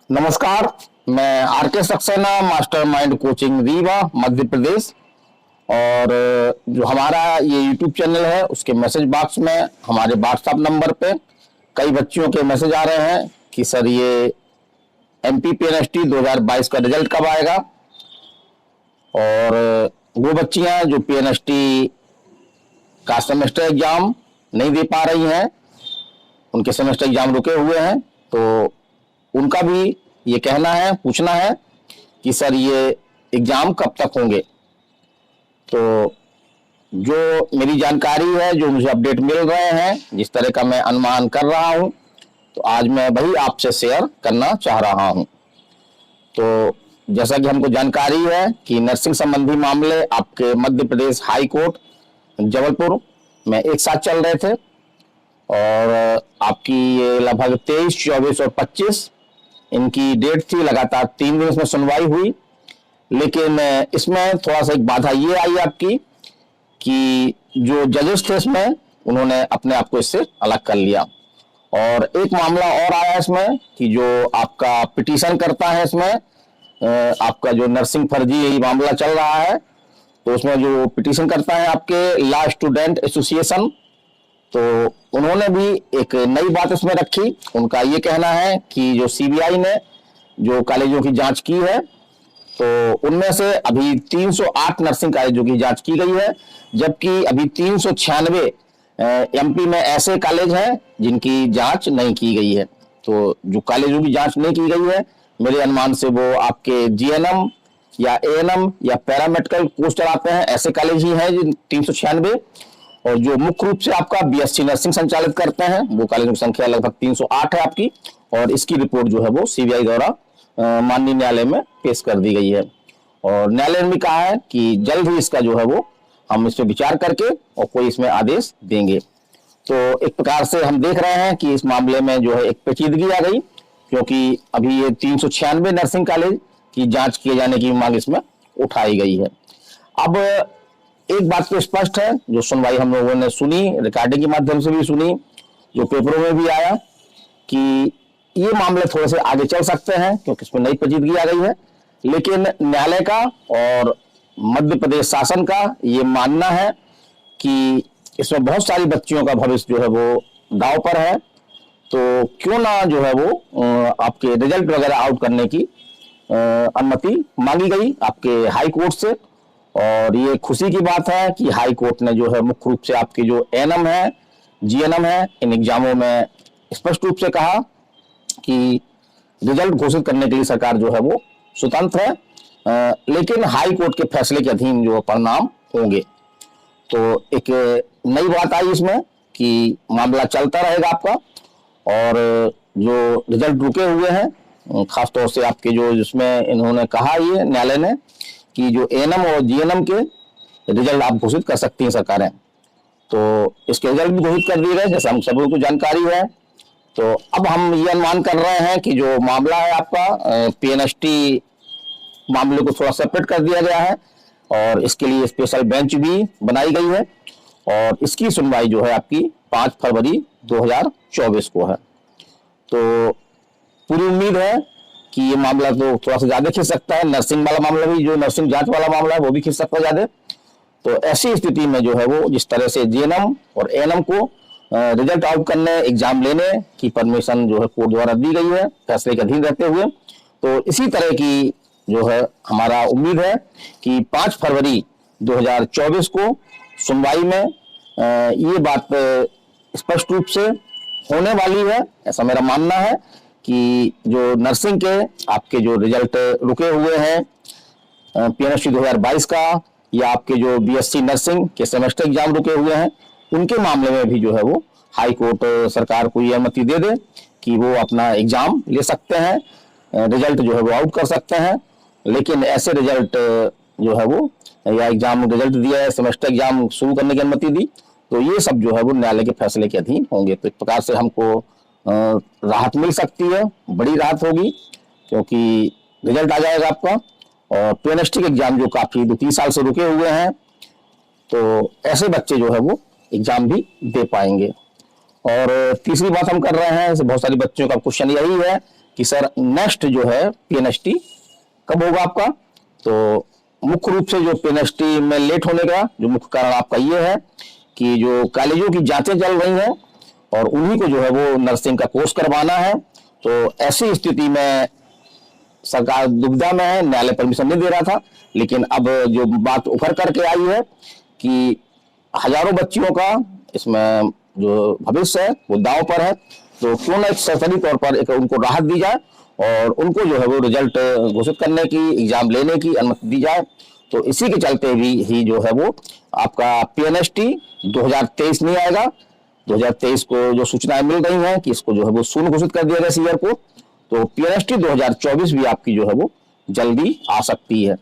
नमस्कार। मैं आर के सक्सेना, मास्टरमाइंड कोचिंग रीवा मध्य प्रदेश। और जो हमारा ये यूट्यूब चैनल है उसके मैसेज बॉक्स में हमारे व्हाट्सएप नंबर पे कई बच्चियों के मैसेज आ रहे हैं कि सर ये एमपी पीएनएसटी 2022 का रिजल्ट कब आएगा। और वो बच्चियां जो पीएनएसटी का सेमेस्टर एग्जाम नहीं दे पा रही हैं, उनके सेमेस्टर एग्जाम रुके हुए हैं, तो उनका भी ये कहना है, पूछना है कि सर ये एग्जाम कब तक होंगे। तो जो मेरी जानकारी है, जो मुझे अपडेट मिल रहे हैं, जिस तरह का मैं अनुमान कर रहा हूं, तो आज मैं वही आपसे शेयर करना चाह रहा हूं। तो जैसा कि हमको जानकारी है कि नर्सिंग संबंधी मामले आपके मध्य प्रदेश हाई कोर्ट जबलपुर में एक साथ चल रहे थे और आपकी ये लगभग 23, 24 और 25 इनकी डेट थी। लगातार 3 दिन इसमें सुनवाई हुई, लेकिन इसमें थोड़ा सा एक बाधा ये आई आपकी कि जो जजेस थे इसमें, उन्होंने अपने आप को इससे अलग कर लिया। और एक मामला और आया इसमें कि जो आपका पिटीशन करता है, इसमें आपका जो नर्सिंग फर्जी यही मामला चल रहा है, तो उसमें जो पिटीशन करता है आपके लॉ स्टूडेंट एसोसिएशन, तो उन्होंने भी एक नई बात इसमें रखी। उनका ये कहना है कि जो सीबीआई ने जो कॉलेजों की जांच की है, तो उनमें से अभी 308 नर्सिंग कॉलेजों की जांच की गई है, जबकि अभी 396 एमपी में ऐसे कॉलेज हैं जिनकी जांच नहीं की गई है। तो जो कॉलेजों की जांच नहीं की गई है, मेरे अनुमान से वो आपके जीएनएम या एएनएम या पैरामेडिकल कोर्स चलाते हैं, ऐसे कॉलेज ही हैं जिन 396। और जो मुख्य रूप से आपका बीएससी नर्सिंग संचालित करते हैं, वो कॉलेजों की संख्या लगभग 308 है आपकी। और इसकी रिपोर्ट जो है वो सीबीआई द्वारा माननीय न्यायालय में पेश कर दी गई है। और न्यायालय ने भी कहा है कि जल्द ही इसका जो है वो हम इस पर विचार करके और कोई इसमें आदेश देंगे। तो एक प्रकार से हम देख रहे हैं कि इस मामले में जो है एक पेचीदगी आ गई, क्योंकि अभी ये 396 नर्सिंग कॉलेज की जांच किए जाने की मांग इसमें उठाई गई है। अब एक बात तो स्पष्ट है, जो सुनवाई हम लोगों ने सुनी, रिकॉर्डिंग के माध्यम से भी सुनी, जो पेपरों में भी आया, कि ये मामले थोड़े से आगे चल सकते हैं क्योंकि इसमें नई पेचीदगी आ गई है। लेकिन न्यायालय का और मध्य प्रदेश शासन का ये मानना है कि इसमें बहुत सारी बच्चियों का भविष्य जो है वो दांव पर है, तो क्यों ना जो है वो आपके रिजल्ट वगैरह आउट करने की अनुमति मांगी गई आपके हाई कोर्ट से। और ये खुशी की बात है कि हाई कोर्ट ने जो है मुख्य रूप से आपके जो एएनएम है, जीएनएम है, इन एग्जामों में स्पष्ट रूप से कहा कि रिजल्ट घोषित करने के लिए सरकार जो है वो स्वतंत्र है, लेकिन हाई कोर्ट के फैसले के अधीन जो परिणाम होंगे। तो एक नई बात आई इसमें कि मामला चलता रहेगा आपका, और जो रिजल्ट रुके हुए हैं, खासतौर से आपके जो जिसमें इन्होंने कहा, ये न्यायालय ने, कि जो एएनएम और जीएनएम के रिजल्ट आप घोषित कर सकती हैं सरकारें, तो इसके रिजल्ट भी घोषित कर दिए गए, जैसे हम सब लोगों को जानकारी है। तो अब हम ये अनुमान कर रहे हैं कि जो मामला है आपका पीएनएसटी मामले को थोड़ा सेपरेट कर दिया गया है और इसके लिए स्पेशल बेंच भी बनाई गई है, और इसकी सुनवाई जो है आपकी 5 फरवरी 2024 को है। तो पूरी उम्मीद है कि ये मामला तो थोड़ा सा ज्यादा खिंच सकता है, नर्सिंग वाला मामला भी, जो नर्सिंग जांच वाला मामला है वो भी खिंच सकता है ज्यादा। तो ऐसी स्थिति में जो है वो जिस तरह से जीएनएम और एएनएम को रिजल्ट आउट करने, एग्जाम लेने की परमिशन जो है कोर्ट द्वारा दी गई है फैसले के अधीन रहते हुए, तो इसी तरह की जो है हमारा उम्मीद है कि 5 फरवरी 2024 को सुनवाई में ये बात स्पष्ट रूप से होने वाली है। ऐसा मेरा मानना है कि जो नर्सिंग के आपके जो रिजल्ट रुके हुए हैं पीएनएसटी 2022 का, या आपके जो बीएससी नर्सिंग के सेमेस्टर एग्जाम रुके हुए हैं, उनके मामले में भी जो है वो हाई कोर्ट सरकार को ये अनुमति दे दे कि वो अपना एग्जाम ले सकते हैं, रिजल्ट जो है वो आउट कर सकते हैं। लेकिन ऐसे रिजल्ट जो है वो, या एग्जाम रिजल्ट दिया है, सेमेस्टर एग्जाम शुरू करने की अनुमति दी, तो ये सब जो है वो न्यायालय के फैसले के अधीन होंगे। तो एक प्रकार से हमको राहत मिल सकती है, बड़ी राहत होगी, क्योंकि रिजल्ट आ जाएगा आपका। और पीएनएसटी के एग्जाम जो काफी 2-3 साल से रुके हुए हैं, तो ऐसे बच्चे जो है वो एग्जाम भी दे पाएंगे। और तीसरी बात हम कर रहे हैं, बहुत सारी बच्चों का क्वेश्चन यही है कि सर नेक्स्ट जो है पीएनएसटी कब होगा आपका। तो मुख्य रूप से जो पीएनएसटी में लेट होने का जो मुख्य कारण आपका ये है कि जो कॉलेजों की जांचें चल रही हैं और उन्हीं को जो है वो नर्सिंग का कोर्स करवाना है। तो ऐसी स्थिति में सरकार दुविधा में है, न्यायालय परमिशन नहीं दे रहा था, लेकिन अब जो बात उभर करके आई है कि हजारों बच्चियों का इसमें जो भविष्य है वो दांव पर है, तो क्यों ना एक सरकारी तौर पर एक उनको राहत दी जाए और उनको जो है वो रिजल्ट घोषित करने की, एग्जाम लेने की अनुमति दी जाए। तो इसी के चलते भी ही जो है वो आपका पीएनएसटी 2023 नहीं आएगा। 2023 को जो सूचनाएं मिल रही हैं कि इसको जो है वो शून्य घोषित कर दिया गया इस ईयर को। तो पीएनएसटी 2024 भी आपकी जो है वो जल्दी आ सकती है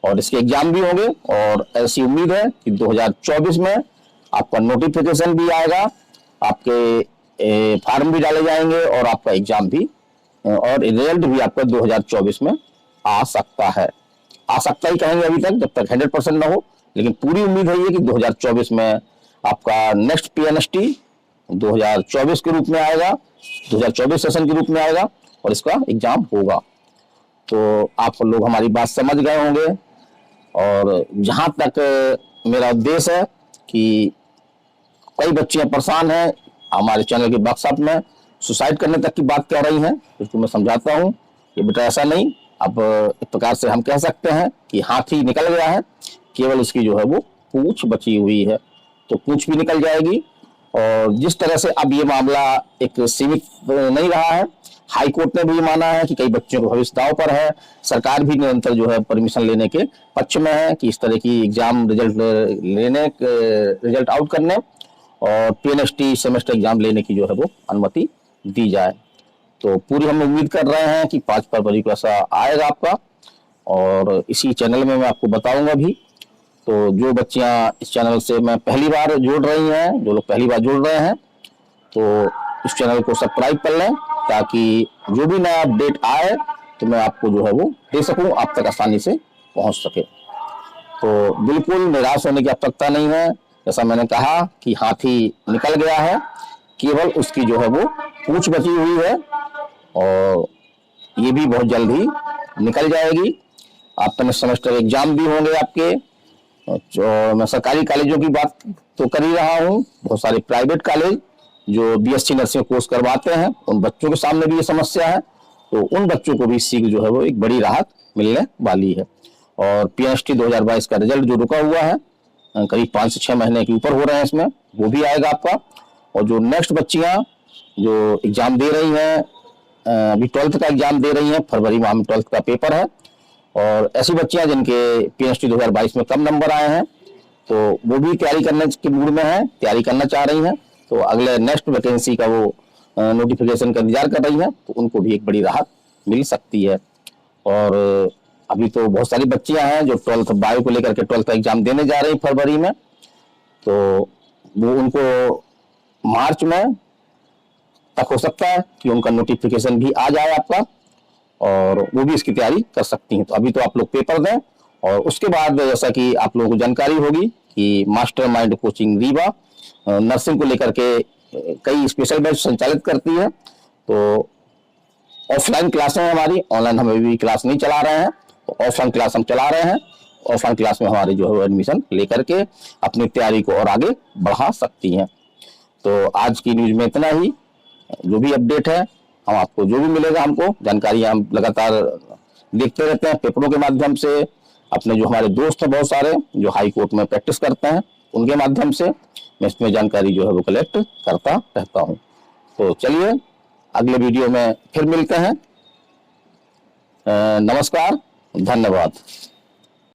और इसके एग्जाम भी होंगे और ऐसी उम्मीद है कि 2024 में आपका नोटिफिकेशन भी आएगा, आपके फॉर्म भी डाले जाएंगे और आपका एग्जाम भी और रिजल्ट भी आपका 2024 में आ सकता है। आ सकता ही कहेंगे अभी तक, जब तक 100% ना हो, लेकिन पूरी उम्मीद है ये कि 2024 में आपका नेक्स्ट पीएनएसटी 2024 के रूप में आएगा, 2024 सेशन के रूप में आएगा और इसका एग्जाम होगा। तो आप लोग हमारी बात समझ गए होंगे और जहां तक मेरा उद्देश्य है कि कई बच्चियां परेशान हैं हमारे चैनल के व्हाट्सएप में, सुसाइड करने तक की बात कह रही हैं, उसको मैं समझाता हूं कि बेटा ऐसा नहीं। अब एक प्रकार से हम कह सकते हैं कि हाथी निकल गया है, केवल उसकी जो है वो पूंछ बची हुई है, तो पूंछ भी निकल जाएगी। और जिस तरह से अब ये मामला एक सीमित नहीं रहा है, हाई कोर्ट ने भी माना है कि कई बच्चों को भविष्य दांव पर है, सरकार भी निरंतर जो है परमिशन लेने के पक्ष में है कि इस तरह की एग्जाम रिजल्ट आउट करने और पीएनएसटी सेमेस्टर एग्जाम लेने की जो है वो अनुमति दी जाए। तो पूरी हम उम्मीद कर रहे हैं कि 5 फरवरी को ऐसा आएगा आपका और इसी चैनल में मैं आपको बताऊंगा भी। तो जो बच्चियां इस चैनल से मैं पहली बार जुड़ रही हैं, जो लोग पहली बार जुड़ रहे हैं, तो इस चैनल को सब्सक्राइब कर लें ताकि जो भी नया अपडेट आए तो मैं आपको जो है वो दे सकूं, आप तक आसानी से पहुंच सके। तो बिल्कुल निराश होने की आवश्यकता नहीं है। जैसा मैंने कहा कि हाथी निकल गया है, केवल उसकी जो है वो पूंछ बची हुई है और ये भी बहुत जल्द ही निकल जाएगी। आपका सेमेस्टर एग्जाम भी होंगे आपके। जो मैं सरकारी कॉलेजों की बात तो कर ही रहा हूँ, बहुत सारे प्राइवेट कॉलेज जो बीएससी नर्सिंग कोर्स करवाते हैं उन बच्चों के सामने भी ये समस्या है, तो उन बच्चों को भी इससे जो है वो एक बड़ी राहत मिलने वाली है। और पीएनएसटी 2022 का रिजल्ट जो रुका हुआ है करीब 5 से 6 महीने के ऊपर हो रहे हैं इसमें, वो भी आएगा आपका। और जो नेक्स्ट बच्चियां जो एग्जाम दे रही हैं, अभी 12th का एग्जाम दे रही हैं, फरवरी माह में 12th का पेपर है, और ऐसी बच्चियां जिनके पीएनएसटी 2022 में कम नंबर आए हैं तो वो भी तैयारी करने के मूड में है, तैयारी करना चाह रही हैं, तो अगले नेक्स्ट वैकेंसी का वो नोटिफिकेशन का इंतजार कर रही हैं, तो उनको भी एक बड़ी राहत मिल सकती है। और अभी तो बहुत सारी बच्चियां हैं जो 12th बायो को लेकर के 12th एग्जाम देने जा रही फरवरी में, तो वो उनको मार्च में तक हो सकता है कि उनका नोटिफिकेशन भी आ जाए आपका और वो भी इसकी तैयारी कर सकती हैं। तो अभी तो आप लोग पेपर दें और उसके बाद जैसा कि आप लोगों को जानकारी होगी कि master mind coaching Rewa nursing को लेकर के कई स्पेशल बैच संचालित करती है। तो ऑफलाइन क्लासें हमारी, ऑनलाइन हम अभी क्लास नहीं चला रहे हैं, तो ऑफलाइन क्लास हम चला रहे हैं। ऑफलाइन क्लास में हमारी जो है एडमिशन लेकर के अपनी तैयारी को और आगे बढ़ा सकती हैं। तो आज की न्यूज में इतना ही। जो भी अपडेट है हम आपको जो भी मिलेगा, हमको जानकारी हम लगातार देखते रहते हैं पेपरों के माध्यम से। अपने जो हमारे दोस्त हैं बहुत सारे जो हाई कोर्ट में प्रैक्टिस करते हैं उनके माध्यम से मैं इसमें जानकारी जो है वो कलेक्ट करता रहता हूं। तो चलिए अगले वीडियो में फिर मिलते हैं। नमस्कार, धन्यवाद।